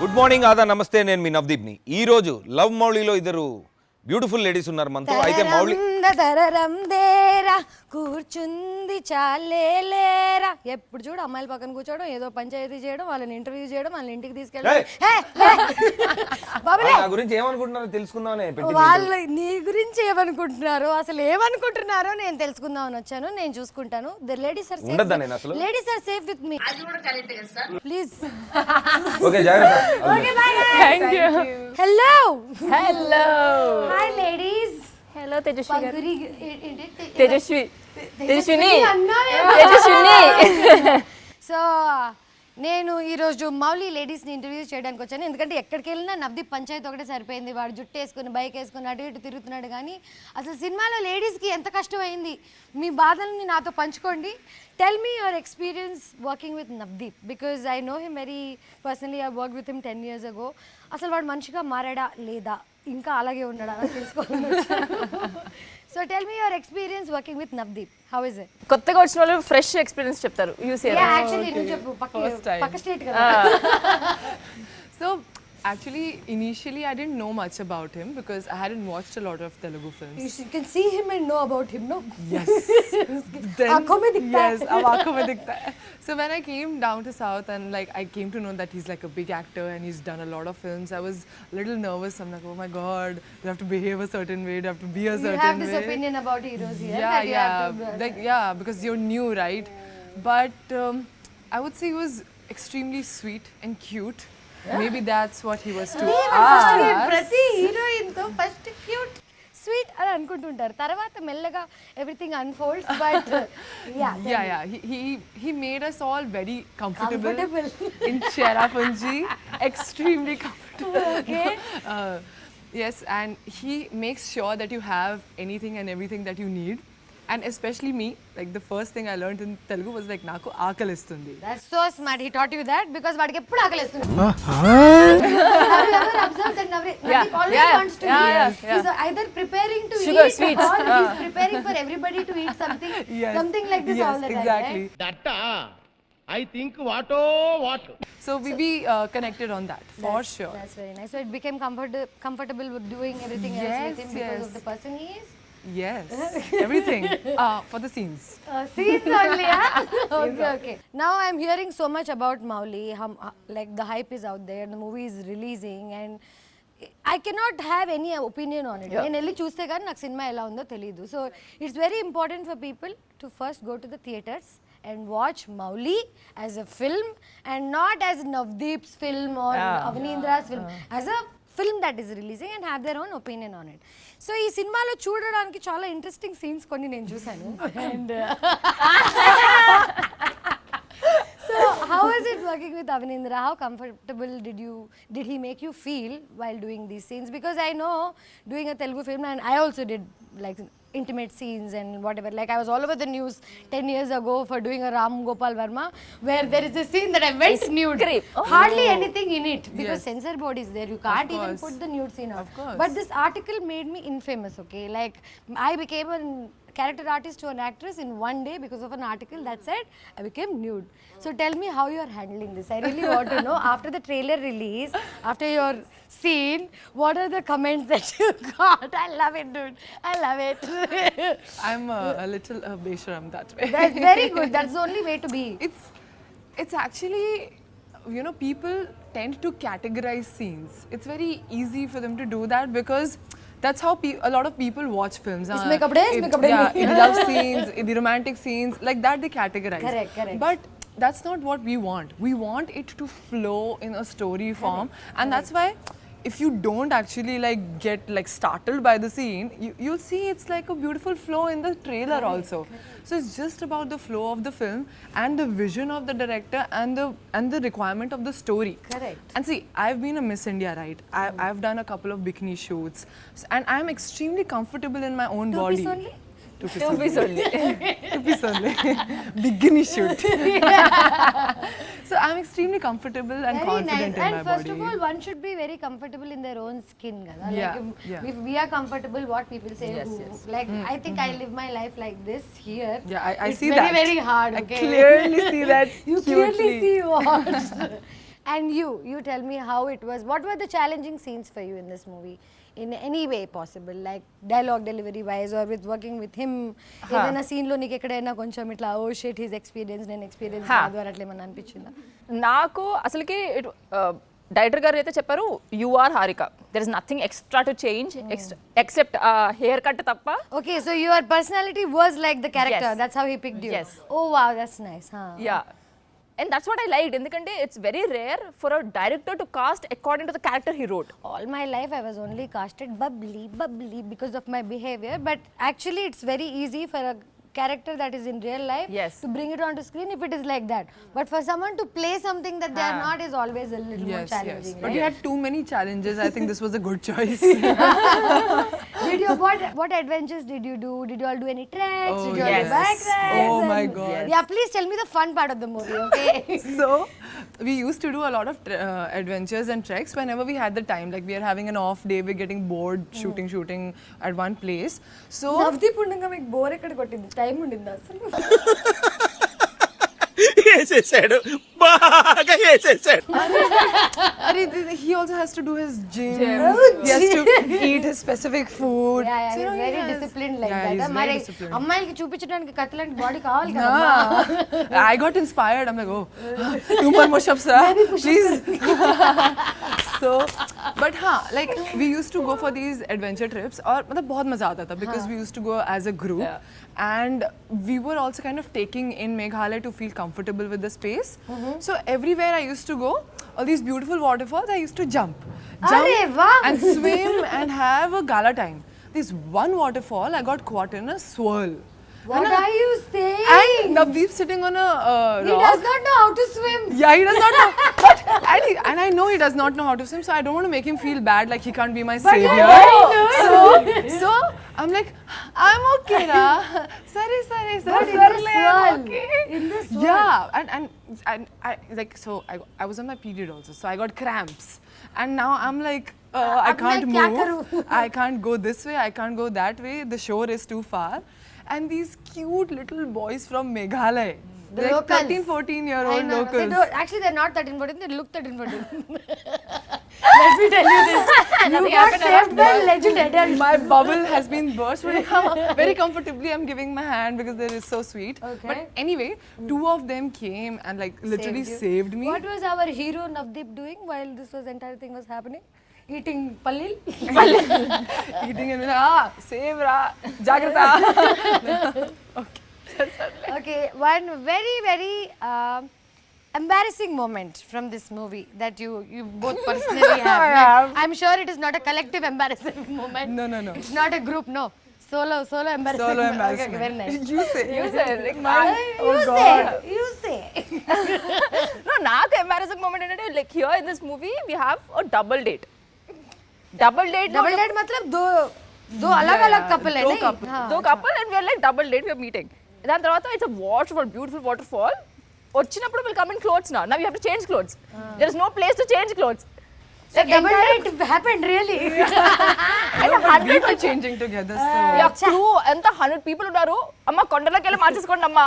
Good morning ఆదా నమస్తే, నేను మీ నవదీప్ని. ఈరోజు లవ్ మౌలీలో ఇద్దరు బ్యూటిఫుల్ లేడీస్ ఉన్నారు మనతో. అయితే మౌలి కూర్చుంది చాలేరా, ఎప్పుడు చూడు అమ్మాయిల పక్కన కూర్చోవడం, ఏదో పంచాయతీ చేయడం, వాళ్ళని ఇంటర్వ్యూ చేయడం, వాళ్ళని ఇంటికి తీసుకెళ్ళడం. నా గురించి ఏమనుకుంటున్నారో తెలుసుకుందామని. వాళ్ళు నీ గురించి ఏమనుకుంటున్నారో, అసలు ఏమనుకుంటున్నారో నేను తెలుసుకుందామని వచ్చాను. నేను చూసుకుంటాను. The ladies are safe. Ladies are safe with me. Please. Okay, జాగ్రత్త. Okay, bye. Thank you. Hello hello. Hi ladies. Hello Tejaswi garu. Tejaswini. So నేను ఈరోజు మౌలి లేడీస్ని ఇంటర్వ్యూ చేయడానికి వచ్చాను. ఎందుకంటే ఎక్కడికి వెళ్ళినా నవదీప్ పంచాయతీ ఒకటే సరిపోయింది. వాడు జుట్టు వేసుకుని బైక్ వేసుకుని అటు ఇటు తిరుగుతున్నాడు. కానీ అసలు సినిమాలో లేడీస్కి ఎంత కష్టమైంది, మీ బాధల్ని నాతో పంచుకోండి. Tell me your experience working with Navdeep, because I know him very personally. I work with him 10 years ago. అసలు వాడు మనిషిగా మారాడా లేదా, ఇంకా అలాగే ఉన్నాడా అని తెలుసుకోవాలి. So tell me your experience working with Navdeep. How is it? కొత్తగా వచ్చిన వాళ్ళు ఫ్రెష్ ఎక్స్పీరియన్స్ చెప్తారు. యాక్చువల్లీ నువ్వు చెప్పు, పక్క స్టేట్ కదా. So actually initially I didn't know much about him because I hadn't watched a lot of Telugu films. You can see him and know about him, no? Yes. Then aankhon mein dikhta hai. Yes, ab aankhon mein dikhta hai. So when I came down to South and like I came to know that he's like a big actor and he's done a lot of films, I was a little nervous. I'm like, oh my god, you have to behave a certain way, you have to be a certain way. You have this opinion about heroes here. Yeah, because you're new, right? But I would say he was extremely sweet and cute. Maybe that's what he was to us. ప్రతి heroine తో first cute sweet అని అనుకుంటుంటారు, తర్వాత మెల్లగా everything unfolds. But yeah he made us all very comfortable in Cherrapunji. Extremely comfortable. Okay. Yes, and he makes sure that you have anything and everything that you need. And especially me, like the first thing I learned in Telugu was like naku aakalistundi. That's so smart. He taught you that because vadiki eppudu aakalistundi. Have you ever observed that Navdeep always wants to eat? He's either preparing to sugar, eat sweets. or he's preparing for everybody to eat something. Something like this all the time. Exactly. That I think what. So we be connected on that for sure. That's very nice. So it became comfortable with doing everything else with him because of the person he is. Yes, everything for the scenes. Scenes only, huh? Okay. Now I'm hearing so much about Mouly. Like the hype is out there, the movie is releasing, and I cannot have any opinion on it. నేను వెళ్ళి చూస్తే కానీ నాకు cinema ఎలా ఉందో తెలియదు. So it's very important for people to first go to the theatres and watch Mouly as a film and not as Navdeep's film or Avanindra's film. As a film that is releasing and have their own opinion on it. So ఈ సినిమాలో చూడడానికి చాలా interesting scenes కొన్ని నేను చూసాను. And so how is it working with Avanindra? How comfortable did he make you feel while doing these scenes? Because I know doing a Telugu film, and I also did like intimate scenes and whatever. Like I was all over the news 10 years ago for doing a Ram Gopal Verma where there is a scene that I went nude. Hardly anything in it because censor board is there. You can't even put the nude scene out. But this article made me infamous, okay? Like I became a character artist to an actress in one day because of an article that said I became nude. So tell me how you are handling this. I really want to know. After the trailer release, after your scene, what are the comments that you got? I love it, dude. I love it. I'm a little besharam that way. That's very good. That's the only way to be. It's actually, you know, people tend to categorize scenes. It's very easy for them to do that because that's how a lot of people watch films. Isme kapde, in love scenes, in the romantic scenes, like that they categorize. Correct. But that's not what we want. We want it to flow in a story form, and that's why if you don't actually like get like startled by the scene, you'll see it's like a beautiful flow in the trailer also. So it's just about the flow of the film and the vision of the director and the requirement of the story. Correct. And see, I've been a Miss India, right? I've done a couple of bikini shoots, and I'm extremely comfortable in my own body. 2 piece only? 2 piece only. 2 piece only. Bikini shoot. So I'm extremely comfortable and very confident nice. in my and first body. of all, one should be very comfortable in their own skin. Like Yeah. if we are comfortable, what people say, like I think I live my life like this here. Yeah, I it's see very, that. very hard. Okay? I clearly see that. You clearly cutely. see what. And you tell me how it was. What were the challenging scenes for you in this movie? In any way possible, like dialogue delivery wise or with working with him. ఏదైనా scene లో నీకు ఎక్కడైనా కొంచెం ఇట్లా oh shit his experience నేను experience కాదు అని అట్లా ఏమన్నా అనిపించిందా? నాకు అసలుకి డైరెక్టర్ గారు అయితే చెప్పారు you are Harika, there is nothing extra to change except haircut తప్ప. Okay, so your personality was like the character. Yes. That's how he picked you. Yes. Oh wow, that's nice. Huh. Yeah and that's what I liked, ఎందుకంటే it's very rare for a director to cast according to the character he wrote. All my life I was only casted bubbly because of my behavior, but actually it's very easy for a character that is in real life Yes. to bring it onto screen if it is like that. But for someone to play something that they are not is always a little more Yes, challenging. yes. But you had too many challenges. I think this was a good choice. Did you what adventures did you do? Did you all do any treks? Oh, Did you all yes. do bike rides? Oh my And- God. Yeah, please tell me the fun part of the movie, okay? So we used to do a lot of adventures and treks whenever we had the time. Like we are having an off day, we're getting bored shooting at one place. So Navdeep ఉండగా మీకు bore ఎక్కడ కొట్టింది? Time ఉండింది అసలు? వేసేసాడు, బాగా వేసేసాడు. he also has to do his gym. He has to eat his specific food. Yeah, yeah, So, he's he very has- disciplined like Yeah, that. he's very మరి disciplined. అమ్మాయిలకి చూపించడానికి కత్తిలాంటి బాడీ కావాలి కదా. I got inspired. I'm like, oh, 2 more push-ups, please. So, but like we used to go for these adventure trips, और मतलब बहुत मजा आता था because we used to go as a group, and we were also kind of taking in Meghalaya to feel comfortable with the space. So everywhere I used to go, all these beautiful waterfalls, I used to jump Arey vah! and swim and have a gala time. This one waterfall, I got caught in a swirl. What are you saying? And Navdeep sitting on a He rock. does not know how to swim. Yeah, he does not know. But, and I know he does not know how to swim, so I don't want to make him feel bad like he can't be my savior. So I'm like, I'm okay, ra. Sorry. But in the swirl. In the swirl. Yeah, and I like so I was on my period also, so I got cramps, and now I'm like. I अब can't मैं क्या move. करूं? I can't go this way. I can't go that way. The shore is too far. And these cute little boys from Meghalaya, The like locals. 13-14-year-old I know. They locals. don't, actually, they're not 13-14. They look 13-14. Let me tell you this. You got saved by legend adult. My bubble has been burst. Very comfortably, I'm giving my hand because they are so sweet. Okay. But anyway, 2 of them came and like literally Saved you. saved me. What was our hero Navdeep doing while this entire thing was happening? Eating pallil? Eating and save ra, jagrata. Okay, one very, very embarrassing moment from this movie that you both personally have. I have. I'm sure it is not a collective embarrassing moment. No. It's not a group, no. Solo embarrassing. Solo Okay, embarrassment. very nice. You say. like You say. No, నాకు embarrassing moment ఏంటంటే like here in this movie we have a double date Double date मतलब दो अलग-अलग couple है दो नहीं? couple. हाँ. దో couple and we're like double date we're meeting. దాని తర్వాత it's a waterfall, beautiful waterfall. వచ్చినప్పుడు విల్ కమ్ ఇన్ క్లోత్స్ నా you have to change clothes. There is no place to change clothes. So double date happened really. And we were changing together. So crew ఎంత 100 people ఉన్నారు. అమ్మ కొండలోకి వెళ్ళి మార్చేసుకోండి అమ్మ.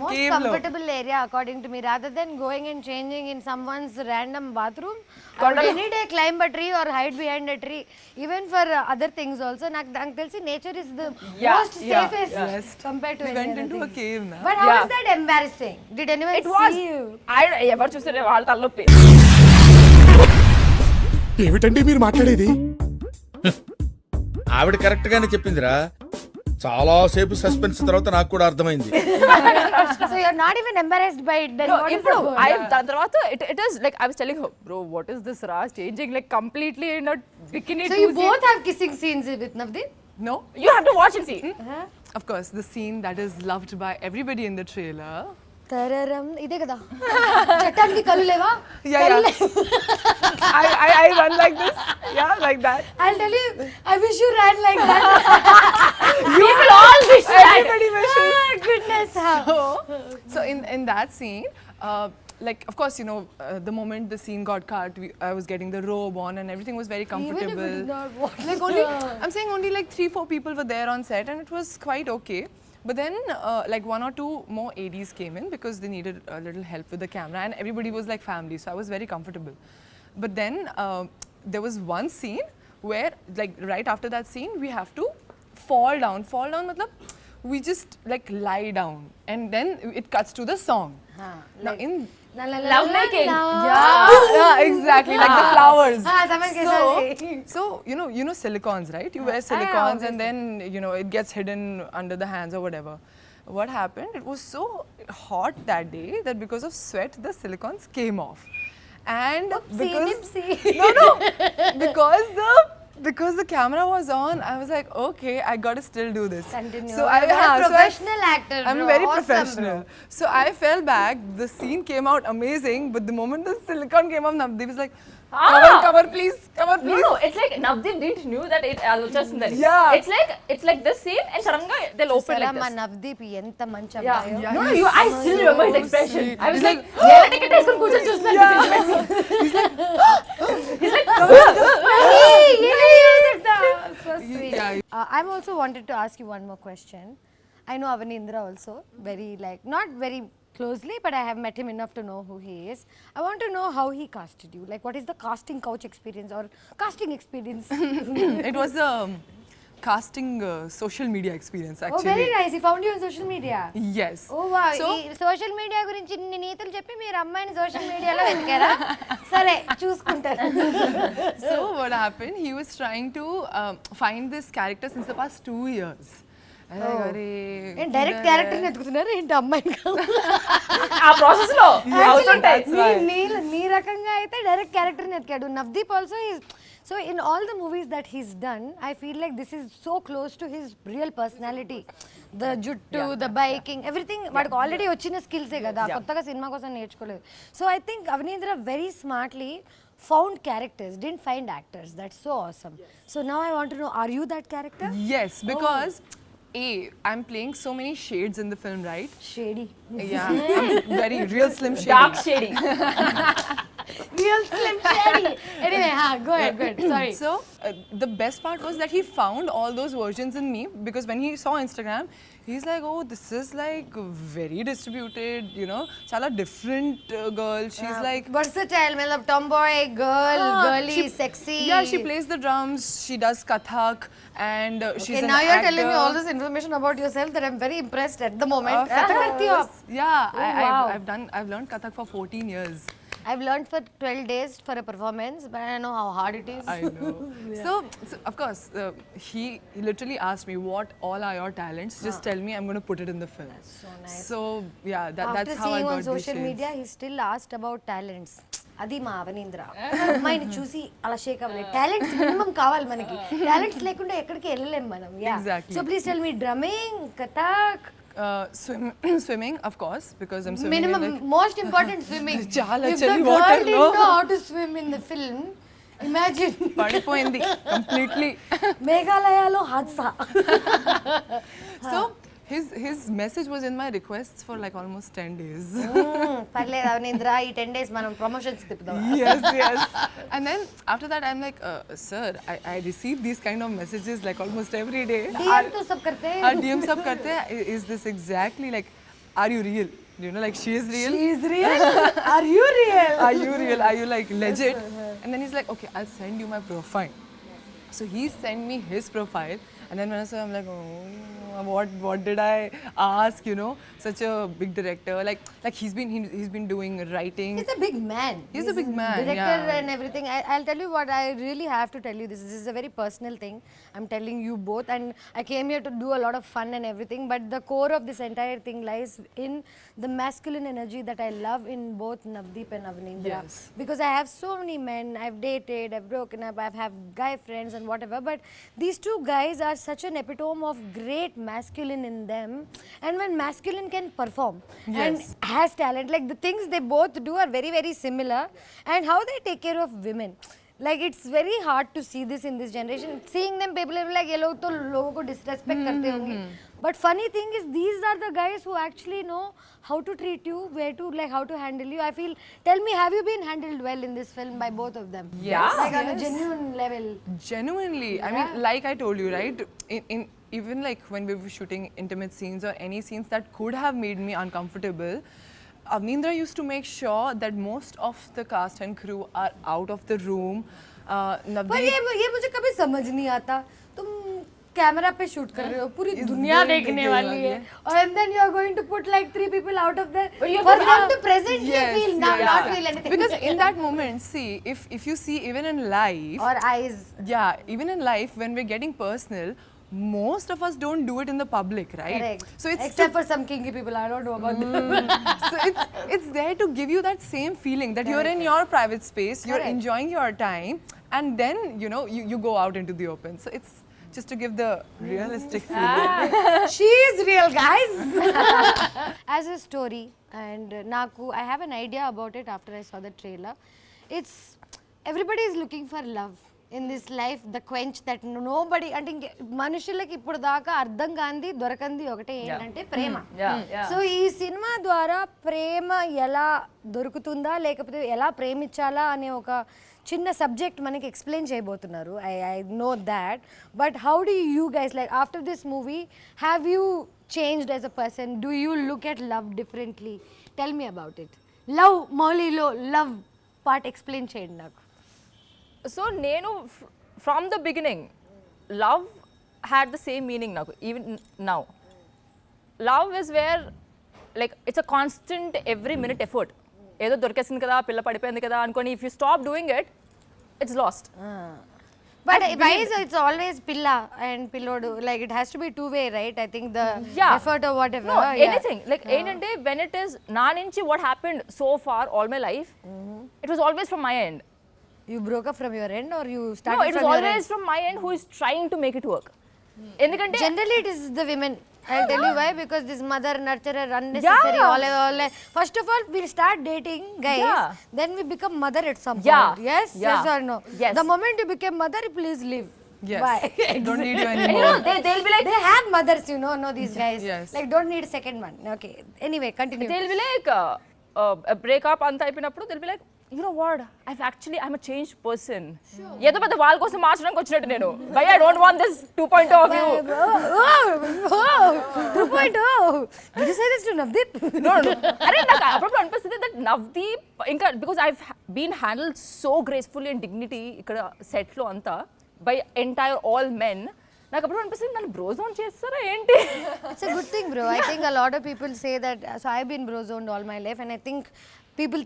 Most Cave lo. comfortable area according to me rather than going and changing in someone's random bathroom. I would any day climb a tree or hide behind a tree. Even for other things also. నాకు తెలిసి nature is the most safest compared to we any went other into a thing. cave now. But how was that embarrassing? Did anyone It was. see you? ఎవరు చూసారే వాళ్ళ తలనొప్పి. ఏమిటండి మీరు మాట్లాడేది? ఆవిడ correct గానే చెప్పిందిరా. చాలా సేపు సస్పెన్స్ తర్వాత నాకు కూడా అర్థమైంది. So you're not even embarrassed by it then? No, What is ఇప్పుడు the- దాని తర్వాత it is like I was telling her, bro, what is this ra changing like completely in a bikini So to you both have kissing scenes with Navdeep? No? you have to watch and see. Of course, the scene that is loved by everybody in the trailer. తరరం ఇదే కదా చట్టానికి కళ్ళు లేవా Yeah. I run like this. Yeah, like that. I'll tell you I wish you ran like that. People all wish that. Everybody wishes. Oh goodness. So in that scene, like of course the moment the scene got cut, I was getting the robe on and everything was very comfortable. Even if it is not what Like only I'm saying only like 3-4 people were there on set and it was quite okay. But then, like 1 or 2 more ADs came in because they needed a little help with the camera, and everybody was like family, so I was very comfortable. But then there was one scene where, like right after that scene, we have to fall down. Fall down, matlab, we just like lie down, and then it cuts to the song. Now in Love making. yeah, exactly, like the flowers. someone can say. So you know silicons, right? You wear silicons and then it gets hidden under the hands or whatever. What happened? It was so hot that day that because of sweat, the silicons came off. And because the camera was on, I was like, okay, I gotta still do this. Continue. So You're a professional actor, I'm bro. very Awesome, professional. bro. So I fell back. The scene came out amazing, but the moment the silicone came up, Navdeep was like, cover please, cover please. No, it's like Navdeep didn't knew that it was just in there. Yeah. It's like this scene and suddenly they'll open like మా this. Navdeep ఎంత మంచి Yeah. అబ్బాయో. No, I still remember his expression. sweet. I was He's like, yeah, ticket వేసుకొని కూర్చొని చూస్తున్నాను. So sweet. I'm also wanted to ask you one more question. I know Avanindra also very like not very closely, but I have met him enough to know who he is. I want to know how he casted you. Like, what is the casting couch experience or casting experience? It was a casting social media experience Oh, actually. very nice. He found you on social media. Yes. Oh wow. So, social media గురించి ఇన్ని నీతులు చెప్పి మీరు అమ్మాయిని social మీడియాలో వెతికారా? సరే చూసుకుంటారు. so what happened? He was trying to find this character since the past 2 years. Direct character ఎత్తుకుతున్నారు ఏంటి అమ్మాయిని ఆ ప్రాసెస్ లో అవుతుంటాయి. నీ రకంగా అయితే డైరెక్ట్ క్యారెక్టర్ ఎత్తుకాడు. Navdeep also so in all the movies that he's done I feel like this is so close to his real personality. The జుట్టు, ద బైకింగ్, ఎవ్రీథింగ్ వాడికి ఆల్రెడీ వచ్చిన స్కిల్సే కదా, కొత్తగా సినిమా కోసం నేర్చుకోలేదు. So I think Avanindra very smartly found characters, didn't find actors. That's so awesome. So now I want to know, are you that character? Yes, because I'm playing so many shades in the film, right? Shady. Yeah, I'm very real slim shady. Dark shady. Real slim shady. Anyway, go ahead. Sorry. So the best part was that he found all those versions in me, because when he saw Instagram, he's like, oh, this is like very distributed, chala different girl. She's like versatile, matlab tomboy, girly, sexy. Yeah, she plays the drums, she does Kathak, and she's okay, an now you're actor. telling me all this information about yourself that I'm very impressed at the moment. Kathak karti ho aap? Yeah, wow. I've learned Kathak for 14 years. I've learned for 12 days for a performance, but I know how hard it is. I know. So of course, he literally asked me, what all are your talents? Just tell me, I'm going to put it in the film. That's so nice. So yeah, After that's how I seeing got on social these media, he still asked about talents. అది మా అవనీంద్ర అమ్మాయిని చూసి అలా షేక్ అవ్వలేదు. Talents minimum కావాలి మనకి. Talents లేకుండా ఎక్కడికి వెళ్ళలేం మనం. Exactly. So please tell me drumming, Kathak, swimming, of course, because I'm swimming. minimum in like, most important swimming. Chala If the chali girl water, didn't no? know how to swim in the film, imagine పడిపోయింది completely. మేఘాలయలో హాద్సా. So his message was in my requests for like almost 10 days. పర్లేదు అవనీంద్ర, ఈ 10 days మనం promotions తిప్పుదాం. yes. And then after that I'm like, sir, I receive these kind of messages like almost every day. DM तो सब करते हैं. DM sab karte hain. Is this exactly like, are you real? Like she is real. She is real. Are you real? Are you real? Are you like legit? And then he's like, okay, I'll send you my profile. So he sent me his profile, and then when I saw, I'm like, oh, what did I ask? Such a big director. Like he's been doing writing. He's a big man. He's a big man, Director yeah. and everything. I'll tell you what, I really have to tell you this. This is a very personal thing. I'm telling you both, and I came here to do a lot of fun and everything. But the core of this entire thing lies in the masculine energy that I love in both Navdeep and Avanindra. Yes. Because I have so many men. I've dated, I've broken up, I've had guy friends and whatever. But these two guys are such an epitome of great masculine in them. And when masculine can perform and has talent, like the things they both do are very, very similar. And how they take care of women. Like it's very hard to see this in this generation. Seeing them, people will be like, ये लोग तो लोगों को disrespect करते होंगे. But funny thing is, these are the guys who actually know how to treat you, where to like how to handle you. I feel. Tell me, have you been handled well in this film by both of them? Yes. Like on a genuine level. Genuinely. I mean, like I told you, right? In even like when we were shooting intimate scenes or any scenes that could have made me uncomfortable, Avnindra used to make sure that most of the cast and crew are out of the room. पर Navdeep, ये मुझे कभी समझ नहीं आता. तुम camera पे shoot कर रहे हो, पूरी दुनिया देखने वाली है, और and then you are going to put like 3 people out of there for them to presently feel not feel anything. because in that moment, see, if you see even in life, Or eyes. yeah, even in life when we're getting personal, most of us don't do it in the public, right? Correct. So it's Except for some kinky people, I don't know about them. so it's there to give you that same feeling that you're in your private space, you're Correct. enjoying your time, and then you go out into the open. So it's just to give the realistic feeling. She is real, guys. As a story, and Naku, I have an idea about it after I saw the trailer. It's everybody is looking for love in this life, the quench that nobody. అంటే మనుషులకి ఇప్పుడు దాకా అర్థం కాంది దొరకంది ఒకటే ఏంటంటే ప్రేమ. So ఈ cinema ద్వారా ప్రేమ ఎలా దొరుకుతుందా లేకపోతే ఎలా ప్రేమించాలా అనే ఒక చిన్న సబ్జెక్ట్ మనకి ఎక్స్ప్లెయిన్ చేయబోతున్నారు. I know that. But how do you guys like after this movie have you changed as a person? Do you look at love differently? Tell me about it. Love మౌలీలో love part explain చేయండి నాకు. So నేను from the beginning love had the same meaning నాకు. Even now love is where like it's a constant every minute effort. ఏదో దొరికేసింది కదా, పిల్ల పడిపోయింది కదా అనుకొని if you stop doing it, it's last. But why is it's always pilla and pillodu? Like it has to be two-way, right? I think the effort or whatever. No, anything. Like ఏంటంటే when it is నా నుంచి what happened so far all my life, it was always from my end. You broke up from your end or you started No, it was from your always end? from my end who is trying to make it work. ఎందుకంటే Generally it is the women. I'll tell you why. Because this mother nurturer unnecessary. All. First of all, we start dating, guys. Yeah. Then we become mother at some Yeah. point. Yes? Yeah. Yes or no? Yes. The moment you become mother, please leave. Yes. Bye. Don't need you and you anymore. know they'll be like They have mothers, know these guys. Yes. Like don't need a second one. Okay. Anyway, continue. they'll be like breakup అంత అయిపోయినప్పుడు they'll be like, you know what, I'm a changed person. ఏదో పెద్ద వాళ్ళ కోసం మార్చడానికి వచ్చినట్టు నేను. Why I don't want this 2.0 of you. 2.0. Did you say this to Navdeep? No. అరే నాకు అప్పుడప్పుడు అనిపిస్తుంది that Navdeep ఇంకా because I've been handled so gracefully and dignity ఇక్కడ set లో అంతా by entire all men. నాకు అప్పుడు అనిపిస్తుంది నన్ను బ్రోజోన్ చేస్తారా ఏంటి? It's a good thing, bro. I think a lot of people say that. So I've been brozoned all my life, and I think people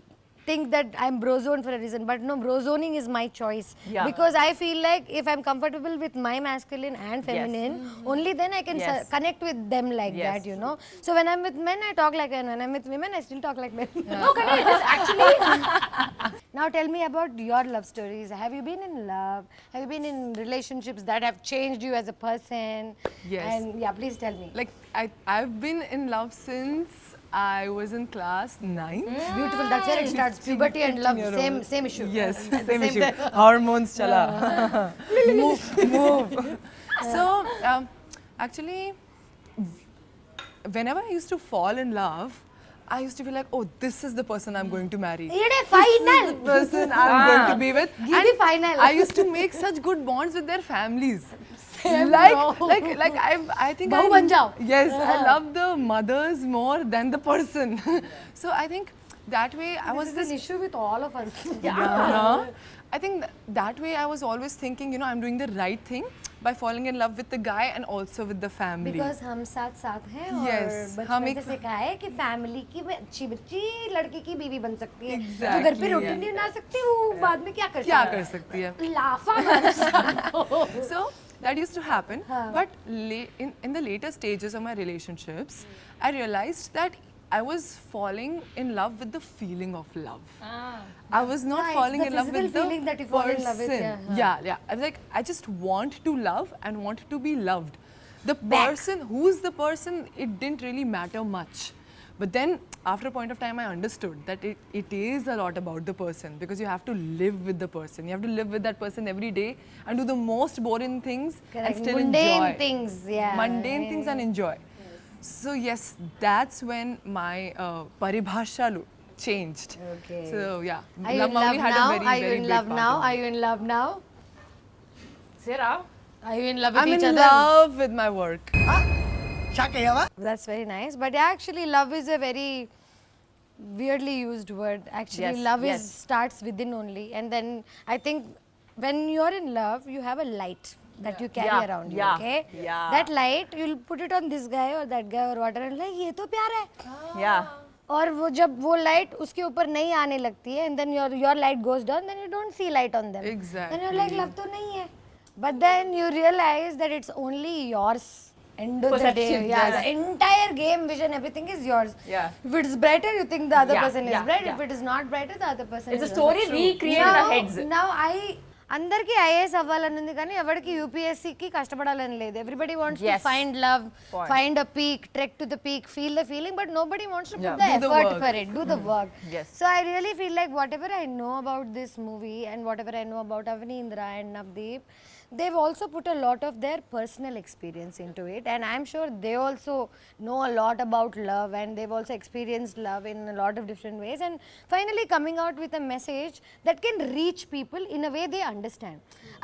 think that I'm brozoned for a reason, but no, brozoning is my choice. Yeah. Because I feel like if I'm comfortable with my masculine and feminine, only then I can Yes. connect with them like Yes. that, So when I'm with men, I talk like men. When I'm with women, I still talk like men. No, can I just actually Now tell me about your love stories. Have you been in love? Have you been in relationships that have changed you as a person? Yes. And yeah, please tell me. Like I've been in love since I was in class 9. Beautiful. That's where it starts. Puberty and love, same issue. Yes, At the same issue. time. Hormones, chala. move. So, actually, whenever I used to fall in love, I used to be like, oh, this is the person I'm going to marry. Ede final. This is the person I'm going to be with. Give me final. I used to make such good bonds with their families. Same, like I think Bahu ban jao. Yes, I love the mothers more than the person. So I think that way I was This is an issue with all of us. I think that way I was always thinking, I'm doing the right thing by falling in love with the guy and also with the family. Because हम साथ हैं Yes, और हम बचपन एक- से सिखाया है कि फैमिली की अच्छी बच्ची लड़के की बीवी बन सकती है। Exactly, तो घर पे रोटी नहीं बना सकती, वो बाद में क्या क्या कर सकती है? लाफा So that used to happen. But in the later stages of my relationships, I realized that I was falling in love with the feeling of love. I was not Yeah, it's falling the in love with physical the feeling that you fall in love with, person. Yeah. I was like, I just want to love and want to be loved. The person, who's the person, it didn't really matter much. But then after a point of time I understood that it is a lot about the person, because you have to live with the person. You have to live with that person every day and do the most boring things and still Mundane enjoy. things, yeah. Mundane things and enjoy. So yes, that's when my paribhashalu changed. Okay. So yeah, Are you Love in Mouly love had now? a very Are you very in big love part now? in it. Are you in love now? Sarah, Are you in love with I'm each in other? love with my work. That's very nice. But yeah, actually, love is a very weirdly used word. Actually, Yes, love yes. is starts within only, and then I think when you're in love, you have a light that you carry Yeah, around you. yeah, Okay, yeah. that light you'll put it on this guy or that guy or whatever, and like ये तो प्यार है. yeah. और वो जब वो light उसके ऊपर नहीं आने लगती है, and then your light goes down, then you don't see light on them. Exactly. Then you're like love तो नहीं है. But then you realize that it's only yours. End of the day, Perception, yeah, yes. the entire game vision, everything is yours. Yeah. If it's brighter, you think the other Yeah, person is yeah, bright. yeah. If it is not brighter, the other person It's is a story also we create in our heads. Now అందరికీ IAS అవ్వాలని ఉంది కానీ ఎవరికి యూపీఎస్సీకి కష్టపడాలని లేదు. Everybody wants to Yes. Find love, Point. Find a peak, trek to the peak, feel the feeling, but nobody wants to Yeah. Put the Do the effort work. For it, do the work. Yes. So I really feel like whatever I know about this movie and whatever I know about Avanindra and Navdeep, they've also put a lot of their personal experience into it, and I'm sure they also know a lot about love, and they've also experienced love in a lot of different ways, and finally coming out with a message that can reach people in a way they understand.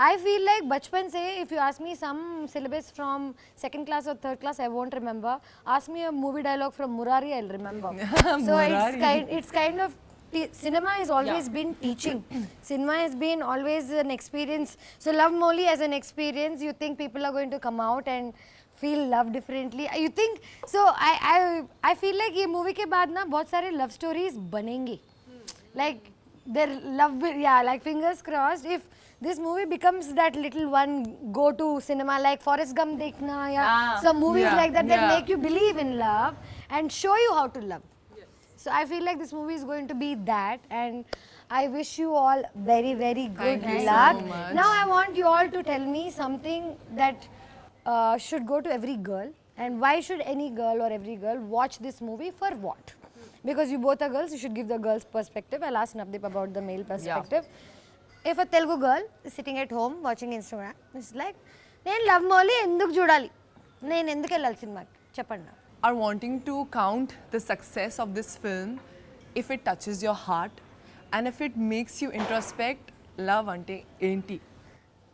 I feel like bachpan se, if you ask me some syllabus from second class or third class, I won't remember. Ask me a movie dialogue from Murari, I'll remember. So it's kind of cinema has always been teaching. Cinema has been always an experience. So Love Mouly as an experience, you think people are going to come out and feel love differently. You think so? I feel like ये movie के बाद ना बहुत सारे love stories बनेंगे. Like their love, yeah. Like fingers crossed. If this movie becomes that little one go-to cinema, like Forrest Gump देखना या some movies Yeah, like that that yeah. make you believe in love and show you how to love. So I feel like this movie is going to be that, and I wish you all very, very good Thank you luck. so much. Now I want you all to tell me something that should go to every girl, and why should any girl or every girl watch this movie for what? Because you both are girls, you should give the girls' perspective. I'll ask Navdeep about the male perspective. If a Telugu girl is sitting at home watching Instagram, it's like, నేను love Mouli ఎందుకు చూడాలి, నేను ఎందుకు వెళ్ళాలి సినిమాకి చెప్పండి. Are wanting to count the success of this film if it touches your heart and if it makes you introspect. Love ante enti.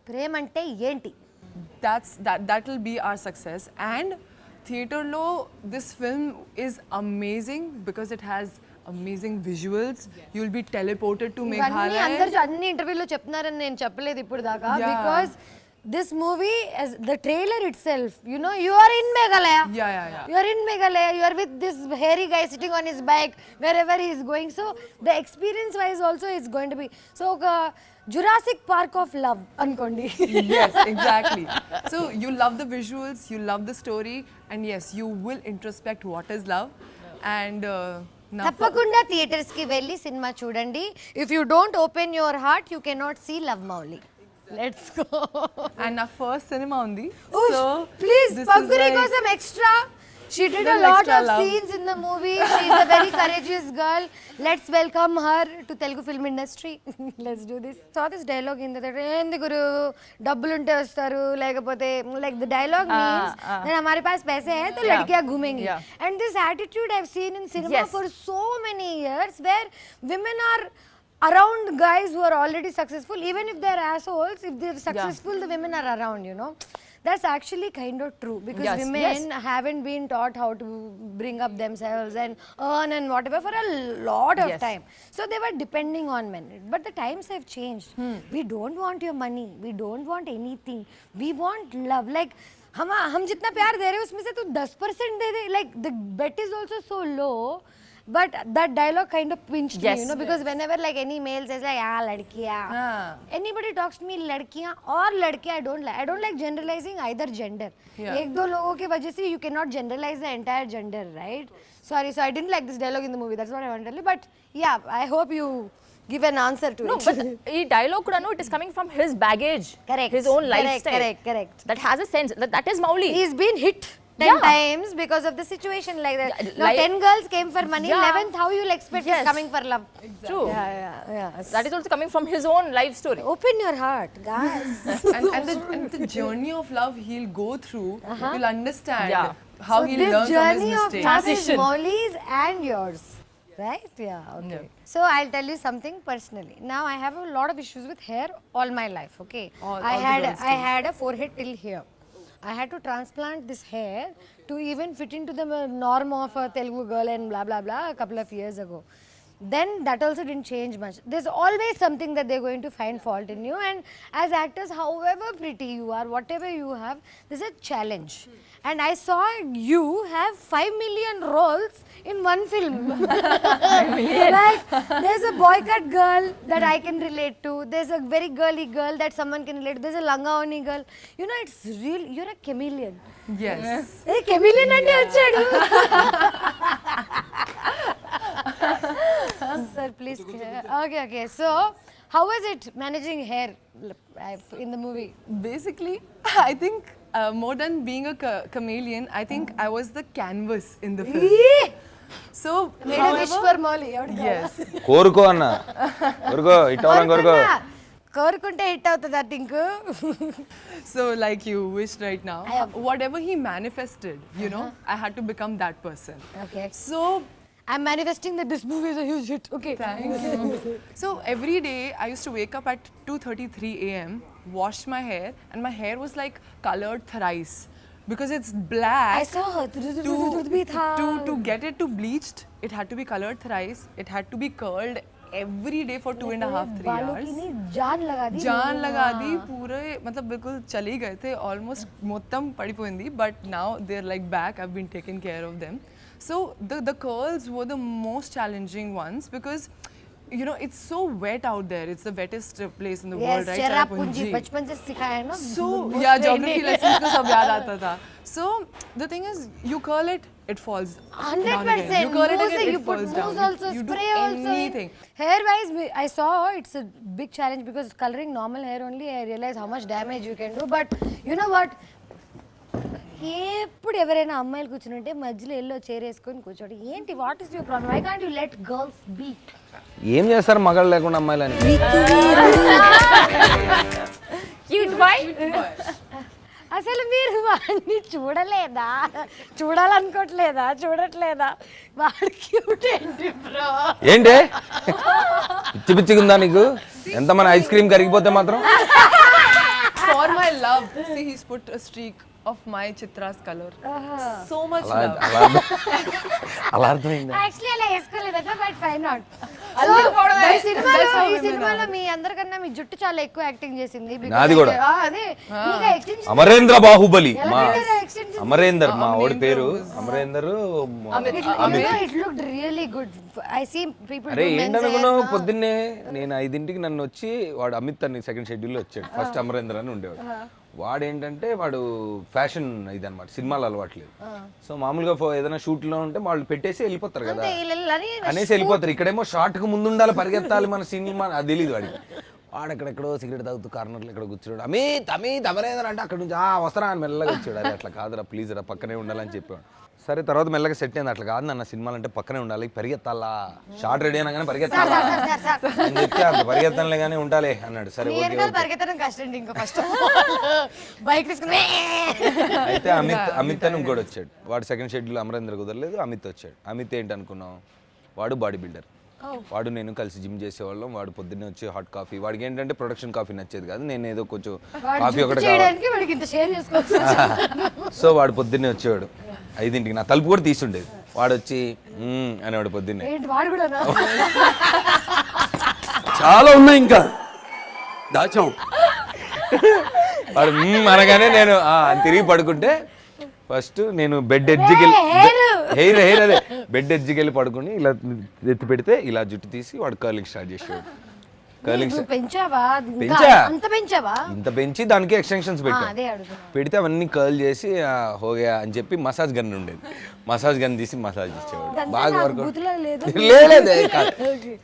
ప్రేమ అంటే ఏంటి? That will be our success. And theater lo, this film is amazing because it has amazing visuals. You'll be teleported to ఇవన్నీ Meghalaya. అందరు అన్ని ఇంటర్వ్యూలో చెప్తున్నారని నేను చెప్పలేదు ఇప్పుడు దాకా. Yeah. Because this movie, as the trailer itself, you know, you are in Meghalaya. Yeah. You are in Meghalaya. You are with this hairy guy sitting on his bike wherever he is going. So the experience wise also is going to be so Jurassic Park of love ankondi. Yes, exactly. So you love the visuals, you love the story, and yes, you will introspect what is love. And now తప్పకుండా theatres కి వెళ్ళి cinema చూడండి. If you don't open your heart, you cannot see Love Mouly. Let's go. and our first cinema undi. Oosh, So please, this is Pankuri like- kosam extra. She did a Little lot extra of love. scenes in the movie. She's a very courageous girl. Let's welcome her to Telugu film industry. Let's do this. Saw this dialogue in the endi guru double unte vastaru lekapothe, like the dialogue means that hamare paas paise hai to ladkiyan ghoomengi. Yeah. And this attitude I've seen in cinema Yes. for so many years, where women are around guys who are already successful. Even if they're assholes, if they're successful, the women are around, you know. That's actually kind of true, because Yes, women haven't been taught how to bring up themselves and earn and whatever for a lot of Yes. time. So they were depending on men. But the times have changed. We don't want your money. We don't want anything. We want love. Like हम जितना प्यार दे रहे हैं उसमें से तू 10% दे दे. Like the bet is also so low. But that dialogue kind of pinched me, Yes. you know, because whenever like any male says like, ladkiyan. Anybody talks to me ladkiyan or ladke, I don't like generalizing either gender. Yeah. एक दो लोगों की वजह से you cannot generalize the entire gender, right? Sorry, so I didn't like this dialogue in the movie. That's what I want to tell you. But yeah, I hope you give an answer to No, it. but ఈ dialogue కూడా it is coming from his baggage. Correct. His own lifestyle. Correct. That has a sense. That is Mouly. He's been hit. 10 times because of the situation like that. Now 10 girls came for money, 11th how you'll expect is coming for love. True. Yeah. That is also coming from his own life story. Open your heart, guys. and the journey of love he'll go through, you'll understand Yeah. how So he'll this learn from his journey of mistakes. love is Mouly's and yours, right? Yeah, okay. So I'll tell you something personally. Now I have a lot of issues with hair all my life, okay? All the girls I had a forehead till here. I had to transplant this hair to even fit into the norm of a Telugu girl and blah blah blah a couple of years ago. Then that also didn't change much. There's always something that they're going to find fault in you, and as actors, however pretty you are, whatever you have, there's a challenge. And I saw you have 5 million roles in one film. Like there's a boycott girl that I can relate to. There's a very girly girl that someone can relate to. There's a langaoni girl. You know, it's real. You're a chameleon. Yes. Hey, chameleon ante vachadu. Sir, please. Okay. So, how was it managing hair in the movie? Basically, I think more than being a chameleon, I think I was the canvas in the film. So, Made a wish for Mouly. yes. కోరుకో అన్న కోరుకో ఇట్టవరం కోరుకో కోరుకుంటే hit అవుతుంది Tinku. So, like you wished right now, whatever he manifested, you know, I had to become that person. Okay. So, I'm manifesting that this movie is a huge hit. Okay. thank you. So, every day I used to wake up at 2:33 a.m., wash my hair, and my hair was like colored thrice because it's black. I saw her. To get it to bleached, it had to be colored thrice. It had to be curled every day for 2.5 3 hours. जान लगा दी. जान लगा दी पूरे मतलब बिल्कुल चले गए थे ऑलमोस्ट మొత్తం పడిపోయింది but now they are like back I have been taken care of them so the curls were the most challenging ones because you know it's so wet out there, it's the wettest place in the world, right? Cherrapunji बचपन से सिखाया है ना. So yeah, geography lessons को सब याद आता था. So the thing is you curl it, it falls 100%. you curl it again, You it put falls mousse down. also, You spray do also. anything. Hair wise, I saw it's a big challenge because coloring normal hair only, I realized how much damage you can do. But you know what? ఎప్పుడు ఎవరైనా అమ్మాయిలు కూర్చుంటే మధ్యలో yellow chair వేసుకొని కూర్చోండి. ఏంటి what is your problem? Why can't you let girls be? ఏం చేస్తారు మగాళ్ళు లేకుండా అమ్మాయిలని? Cute boy. అసలు మీరు వాడిని చూడలేదా? చూడట్లేదా? వాడు క్యూట్ ఏంటి బ్రో? ఏంటి పిచ్చిగా ఉందా నీకు? ఎంత మన ఐస్ క్రీమ్ కరిగిపోతే మాత్రం For my love, see he's put a streak of my Chitra's color. So much love. అలా అర్థమైందా? యాక్చువల్లీ అలా వేసుకోలేదట బట్ ఫైన్ నాట్. ఈ సినిమాలో మీ అందరికన్నా మీ జుట్టు చాలా ఎక్కువ యాక్టింగ్ చేసింది. నాది కూడా. అదే అమరేంద్ర బాహుబలి మా అమరేందర్ మా ఓడి పేరు Amarender. It looked really good. I see people. అరే ఏంటనుకున్నావు? పొద్దున్నే నేను 5ంటికి నన్ను వచ్చి వాడు అమిత్ అని సెకండ్ షెడ్యూల్లో వచ్చాడు. ఫస్ట్ అమరేందర్ అని ఉండేవాడు. వాడు ఏంటంటే వాడు ఫ్యాషన్ ఇదన్నమాట, సినిమాలు అలవాట్లేదు. సో మామూలుగా ఏదైనా షూట్లో ఉంటే వాళ్ళు పెట్టేసి వెళ్ళిపోతారు కదా అనేసి వెళ్ళిపోతారు. ఇక్కడేమో షార్ట్కి ముందు ఉండాలి, పరిగెత్తాలి మన సినిమా, అది తెలియదు వాడికి. వాడు ఎక్కడెక్కడో సిగరెట్ తాగుతూ కార్నర్లో ఎక్కడ కూర్చోడు. అమిత్ అమరేందర్ అంటే అక్కడ నుంచి వస్తారా అని మెల్లగా వచ్చాడు. అది అట్లా కాదురా ప్లీజ్ రా పక్కనే ఉండాలని చెప్పాడు. సరే తర్వాత మెల్లగా సెట్ అయింది. అట్లా కాదు నన్న సినిమాలు అంటే పక్కనే ఉండాలి, పరిగెత్తాలా, షార్ట్ రెడీ అయినా కానీ పరిగెత్తాలా అని చెప్పి అంత పరిగెత్తాలే కానీ ఉండాలి అన్నాడు. సరే పరిగెత్తడం కష్టం ఇంకా ఫస్ట్ బైక్ తీసుకుని. అయితే అమిత్ అని ఇంకోటి వచ్చాడు. వాడు సెకండ్ షెడ్యూల్ అమరేంద్ర కుదరలేదు, అమిత్ వచ్చాడు. అమిత్ ఏంటి అనుకున్నాం, వాడు బాడీ బిల్డర్. వాడు నేను కలిసి జిమ్ చేసేవాళ్ళం. వాడు పొద్దున్నే వచ్చి హాట్ కాఫీ, వాడికి ఏంటంటే ప్రొడక్షన్ కాఫీ నచ్చేది కాదు, నేను ఏదో కొంచెం కాఫీ ఒకటి సో వాడు పొద్దున్నే వచ్చేవాడు 5ంటికి. నా తలుపు కూడా తీసుండేది. వాడు వచ్చి అనేవాడు పొద్దున్నే. చాలా ఉన్నాయి ఇంకా దాచాం. వాడు అనగానే నేను తిరిగి పడుకుంటే ఫస్ట్ నేను బెడ్ ఎడ్జ్కి వెళ్ళి హెయిర్ అదే బెడ్ ఎడ్జ్కి వెళ్ళి పడుకుని ఇలా ఎత్తి పెడితే ఇలా జుట్టు తీసి వాడు కర్లింగ్ స్టార్ట్ చేసేవాడు. కర్లింగ్ ఇంత పెంచి దానికి ఎక్స్టెన్షన్స్ పెడితే అవన్నీ కర్ల్ చేసి హోగా అని చెప్పి మసాజ్ గన్ ఉండేది. మసాజ్ గన్ తీసి మసాజ్ ఇచ్చేవాడు. బాగా వర్క్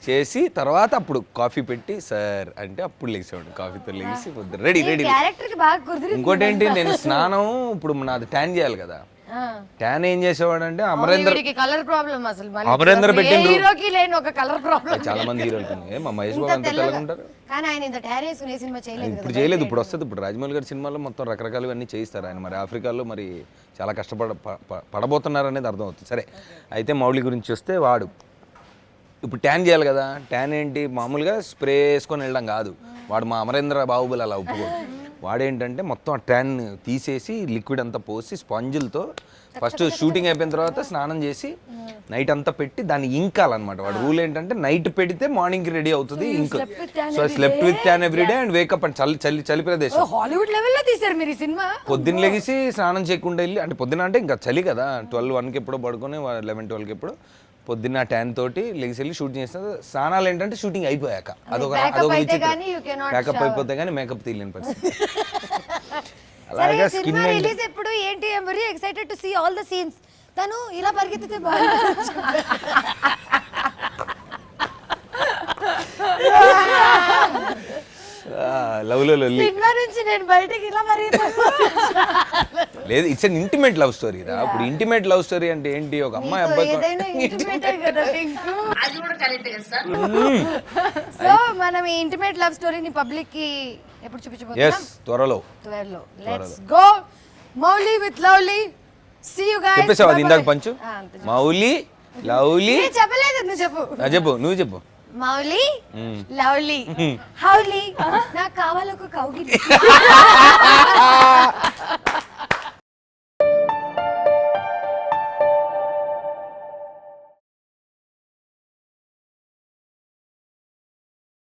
చేసి తర్వాత అప్పుడు కాఫీ పెట్టి సార్ అంటే అప్పుడు లేచేవాడు. కాఫీతో లేచి రెడీ. ఇంకోటి ఏంటి, నేను స్నానం ఇప్పుడు నాది ట్యాన్ చేయాలి కదా, ట్యాన్ ఏం చేసేవాడు అంటే అమరేందర్ కలర్ ప్రాబ్లం అసలు అమరేందర్ పెట్టిన హీరోకి లేని ఒక కలర్ ప్రాబ్లం. చాలా మంది హీరోలు మా మహేష్ బాబు అంతా తెల్లగా ఉంటారు. కానీ ఆయన ఇంత ట్యాన్ వేసుకునే సినిమా చేయలేదు. ఇప్పుడు చేయలేదు, ఇప్పుడు వస్తుంది. ఇప్పుడు రాజమౌళి గారి సినిమాలో మొత్తం రకరకాలు అన్నీ చేయిస్తారు ఆయన. మరి ఆఫ్రికాలో మరి చాలా పడబోతున్నారు అనేది అర్థమవుతుంది. సరే, అయితే మౌళి గురించి వస్తే వాడు ఇప్పుడు ట్యాన్ చేయాలి కదా. ట్యాన్ ఏంటి, మామూలుగా స్ప్రే వేసుకొని వెళ్ళడం కాదు. వాడు మా అమరేంద్ర బాహుబలి అలా ఒప్పుకోడు. వాడేంటంటే మొత్తం ఆ ట్యాన్ తీసేసి లిక్విడ్ అంతా పోసి స్పాంజిల్తో ఫస్ట్ షూటింగ్ అయిపోయిన తర్వాత స్నానం చేసి నైట్ అంతా పెట్టి దాన్ని ఇంకాలన్నమాట. వాడు రూల్ ఏంటంటే నైట్ పెడితే మార్నింగ్కి రెడీ అవుతుంది ఇంక్. So slept with tan every day and wake up and చలి ప్రదేశం. హాలీవుడ్ లెవెల్లో తీశారు మీరు ఈ సినిమా. పొద్దున్న లెగిసి స్నానం చేయకుండా వెళ్ళి, అంటే పొద్దున అంటే ఇంకా చలి కదా, 12-1కి ఎప్పుడో పడుకొని 11-12కి ఎప్పుడో పొద్దున్న ట్యాన్ తోటి లెగిసి వెళ్ళి షూటింగ్ చేస్తారు. స్నానాలు ఏంటంటే షూటింగ్ అయిపోయాక అదొక మేకప్ అయిపోతే కానీ మేకప్ తీయలేని పరిస్థితి. అలాగే స్కిన్ రిలీజ్ ఎప్పుడు ఏంటి, I am very excited to see all the scenes. తను ఇలా పరిగెత్తితే బాగుంటుంది. లవ్లో లొల్లి సినిమా నుంచి నేను బయటికి ఇలా లేదు, it's an intimate love story రా. ఇప్పుడు ఇంటిమేట్ లవ్ స్టోరీ అంటే ఏంటి, ఒక అమ్మాయి అబ్బాయి. సో మనం ఈ ఇంటిమేట్ లవ్ స్టోరీని పబ్లిక్ కి ఎప్పుడు చూపించబోతున్నాం? త్వరలో. Let's go Mouli with lovely. See you guys. చెప్పేసావు అది ఇందాక పంచు. మౌలి లవ్లీ చెప్పలేదు, నువ్వు చెప్పు. చెప్పు, నువ్వు చెప్పు. మౌలి లవ్లీ హౌలీ నాకు కావాలి ఒక కౌగిలి.